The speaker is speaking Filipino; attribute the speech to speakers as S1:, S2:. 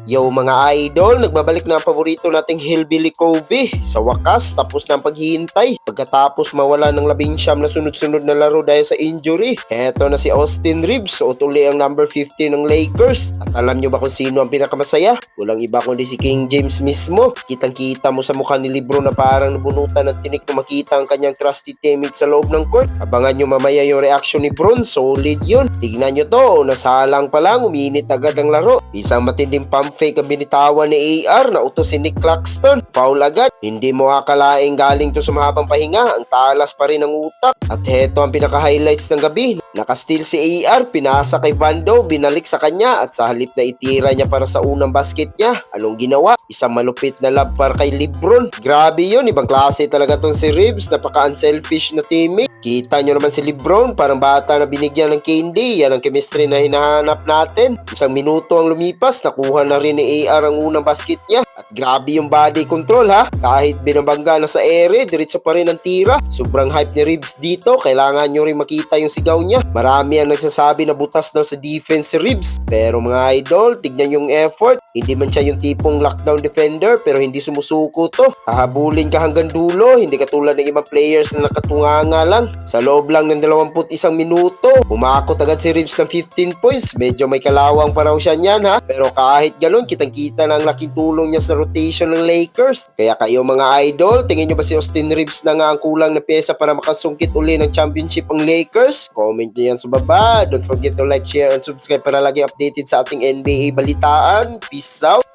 S1: Yo mga idol, nagbabalik na ang paborito nating Hillbilly Kobe. Sa wakas, tapos na ang paghihintay. Pagkatapos mawala ng 11 na sunod-sunod na laro dahil sa injury. Eto na si Austin Reeves o tuli ang number 15 ng Lakers. At alam nyo ba kung sino ang pinakamasaya? Walang iba kundi si King James mismo. Kitang-kita mo sa mukha ni LeBron na parang nabunutan ng tinik na makita ang kanyang trusty teammate sa loob ng court. Abangan nyo mamaya yung reaction ni Bron, solid yun. Tignan nyo to, nasalang pa lang, uminit agad ang laro. Isang matinding pump fake ang binitawan ni AR na utos si Nick Claxton. Foul agad. Hindi mo akalaing galing to sa mahabang pahinga. Ang talas pa rin ng utak. At heto ang pinaka-highlights ng gabi. Nakasteal si AR, pinasa kay Vando, binalik sa kanya at sa halip na itira niya para sa unang basket niya. Anong ginawa? Isang malupit na love para kay LeBron. Grabe yun, ibang klase talaga tong si Reeves. Napaka-unselfish na teammate. Kita nyo naman si LeBron, parang bata na binigyan ng candy. Yan ang chemistry na hinahanap natin. Isang minuto ang lumipas, nakuha na rin ni AR ang unang basket niya. At grabe yung body control ha. Kahit binabangga na sa ere, diretso pa rin ang tira. Sobrang hype ni Reeves dito. Kailangan nyo rin makita yung sigaw niya. Marami ang nagsasabi na butas daw sa defense si Reeves. Pero mga idol, tignan yung effort. Hindi man siya yung tipong lockdown defender pero hindi sumusuko to. Hahabulin ka hanggang dulo. Hindi katulad ng ibang players na nakatunganga lang. Sa loob lang ng 21 minuto, umakot agad si Reeves ng 15 points. Medyo may kalawang pa raw siya niyan ha. Pero kahit ganun, kitang-kita na ang laking tulong niya sa rotation ng Lakers. Kaya kayo mga idol, tingin nyo ba si Austin Reeves na nga ang kulang na pyesa para makasungkit uli ng championship ang Lakers? Comment nyo yan sa baba. Don't forget to like, share, and subscribe para lagi updated sa ating NBA balitaan. Peace out!